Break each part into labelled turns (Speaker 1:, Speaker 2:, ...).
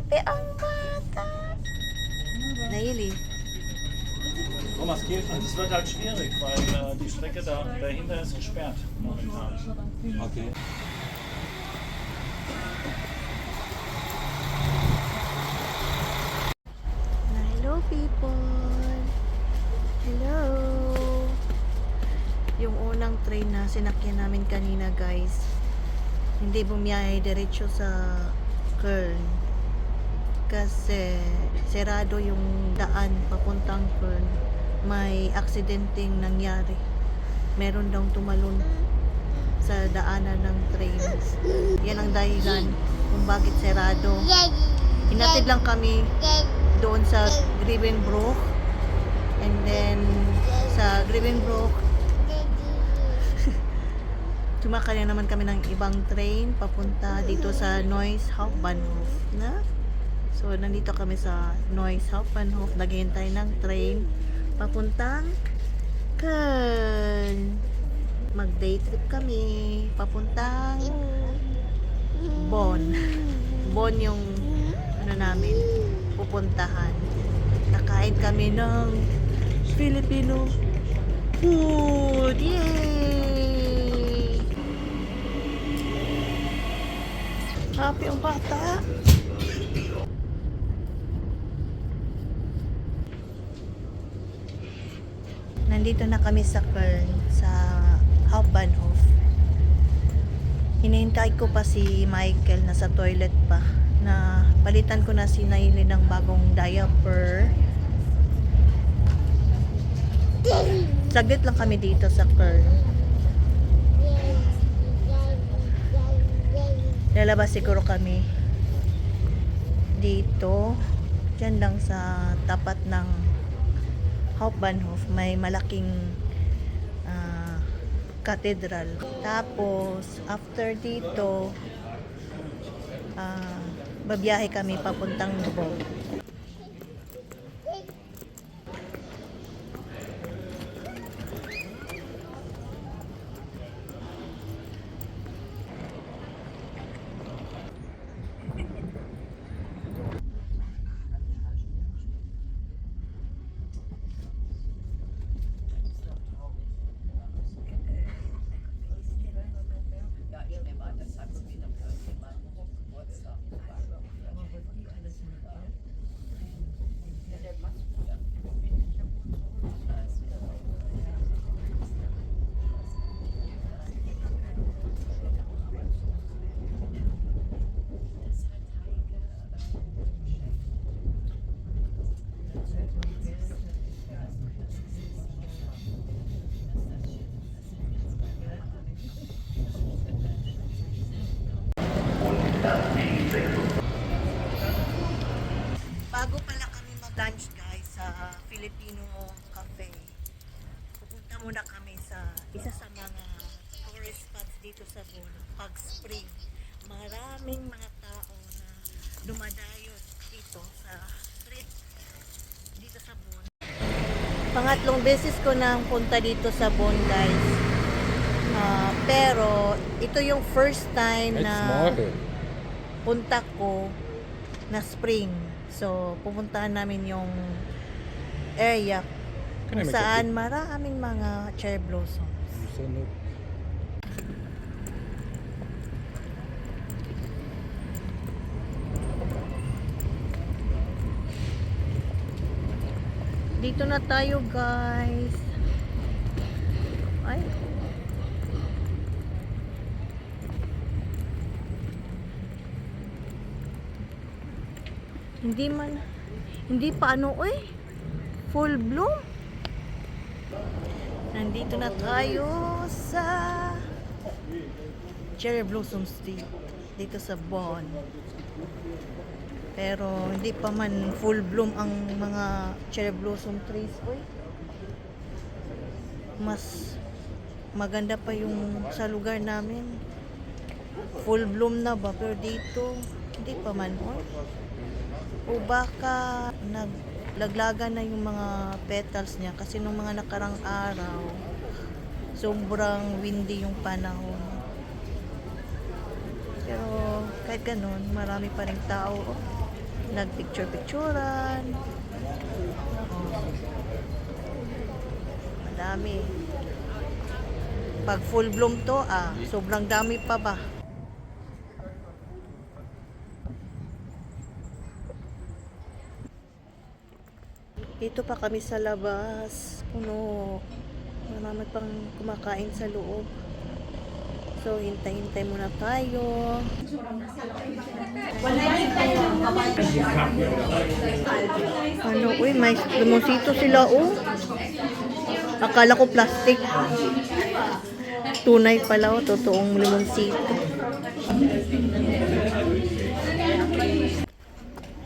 Speaker 1: Happy ang bata. Naili.
Speaker 2: Thomas Kirchen, es wird halt schwierig, weil die Strecke dahinter ist gesperrt momentan.
Speaker 3: Okay.
Speaker 1: Hello people. Hello. Yung unang train na sinakyan namin kanina guys, hindi bumiyahe diretso sa Kern. Kasi serado yung daan papuntang Kern. May aksidenteng nangyari. Meron daw tumalon sa daanan ng train. Yan ang dahilan kung bakit serado. Hinatid lang kami doon sa Grevenbroich. And then sa Grevenbroich sumakay na naman kami ng ibang train papunta dito sa Neuss Hauptbahnhof na. So nandito kami sa Neuss Hauptbahnhof, naghihintay ng train papuntang Köln. Mag-day trip kami papuntang Bonn. Bonn yung ano namin pupuntahan. Nakain kami ng Filipino food. Yay! Happy ang bata. Nandito na kami sa Köln, sa Hauptbahnhof. Hinihintay ko pa si Michael, nasa toilet pa. Na palitan ko na si Naili ng bagong diaper. Saglit lang kami dito sa Köln. Lalabas siguro kami dito. Diyan lang sa tapat ng Hauptbahnhof. May malaking cathedral. Tapos, after dito, babiyahe kami papuntang Bonn. Bago pala kami mag-lunch guys sa Filipino Cafe, pupunta muna kami sa isa sa mga tourist spots dito sa Bonn, Pag Spring. Maraming mga tao na dumadayo dito sa street dito sa Bonn. Pangatlong beses ko na punta dito sa Bonn guys. Pero ito yung first time na punta ko na spring. So, pupuntahan namin yung area kung saan maraming mga cherry blossoms. Dito na tayo guys. Ay. Hindi pa ano full bloom. Nandito na tayo sa cherry blossom street dito sa Bonn. Pero hindi pa man full bloom ang mga cherry blossom trees. Mas maganda pa yung sa lugar namin. Full bloom na ba? Pero dito hindi pa man. O baka naglaglagan na yung mga petals niya kasi nung mga nakarang araw sobrang windy yung panahon. Pero kahit ganun, marami pa ring tao. Nagpicture-picturean. Madami. Pag full bloom to, sobrang dami pa ba? Dito pa kami sa labas. Puno. Marami pang kumakain sa loob. So, hintay-hintay muna tayo. Ano, uy, may limonsito sila, oh. Akala ko plastic. Tunay pala, oh, totoong limonsito.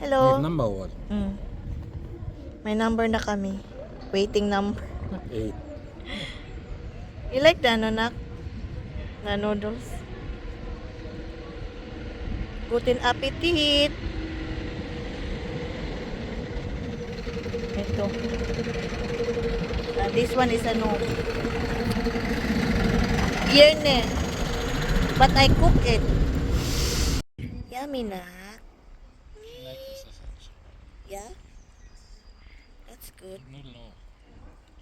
Speaker 1: Hello.
Speaker 3: Number what?
Speaker 1: May number na kami. Waiting number.
Speaker 3: 8.
Speaker 1: You like the ano, nak? Na noodles? Guten Appetit! Ito. This one is ano? Bierne. But I cook it. Yummy, nak. Yeah? That's good.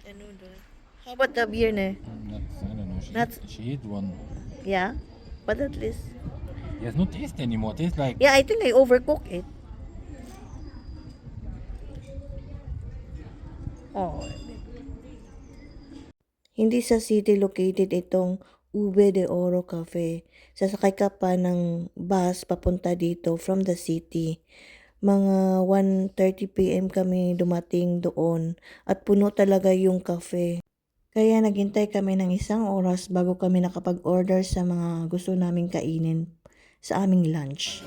Speaker 1: The noodle. How about the Bierne?
Speaker 3: I don't know. She ate one.
Speaker 1: Yeah? But at least...
Speaker 3: There's no taste anymore. Tastes like
Speaker 1: Yeah, I think I overcook it. Oh. Hindi sa city located itong Ube de Oro Cafe. Sasakay ka pa ng bus papunta dito from the city. Mga 1:30 PM kami dumating doon at puno talaga yung cafe. Kaya naghintay kami ng 1 oras bago kami nakapag-order sa mga gusto naming kainin sa aming lunch.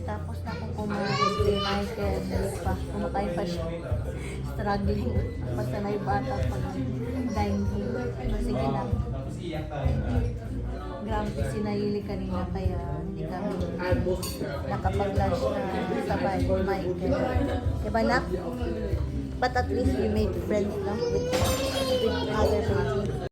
Speaker 1: Tapos na akong kumain si Michael. Kumakain pa siya. Struggling. Pasanay bata pag dining. Sige lang. Grabe sinayili kanina kaya hindi kami nakapag-lunch na sabay ni Michael. Diba, nak? But at least we made friends, no? With other people.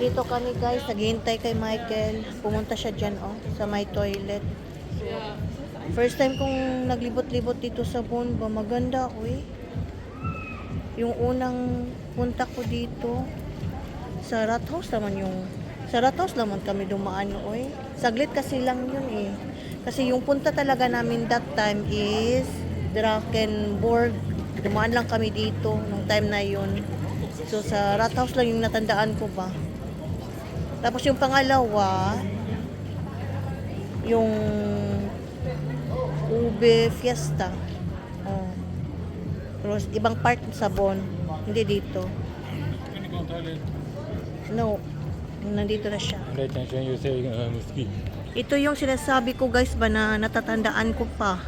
Speaker 1: Dito kami guys, naghihintay kay Michael. Pumunta siya dyan sa my toilet. First time kong naglibot-libot dito sa Bonba. Maganda, uy. Yung unang punta ko dito, sa Rathaus naman sa Rathaus naman kami dumaan, uy. Saglit kasi lang yun eh. Kasi yung punta talaga namin that time is Drakensborg. Dumaan lang kami dito nung time na yun. So sa Rathaus lang yung natandaan ko ba. Tapos yung pangalawa, yung Ube Fiesta. Oh. Pero ibang part sa Bonn, hindi dito. No, nandito na siya. Ito yung sinasabi ko guys ba na natatandaan ko pa.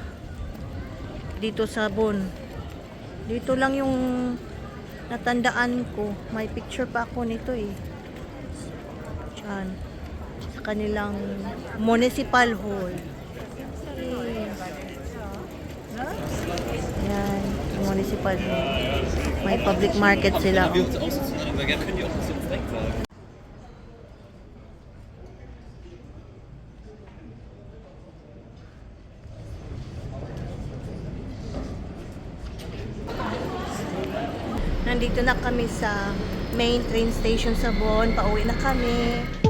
Speaker 1: Dito sa Bonn. Dito lang yung natandaan ko. May picture pa ako nito eh. Sa kanilang municipal hall. Yan, municipal hall. May public market sila. nandito na kami sa main train station sa Bonn. Pauwi na kami.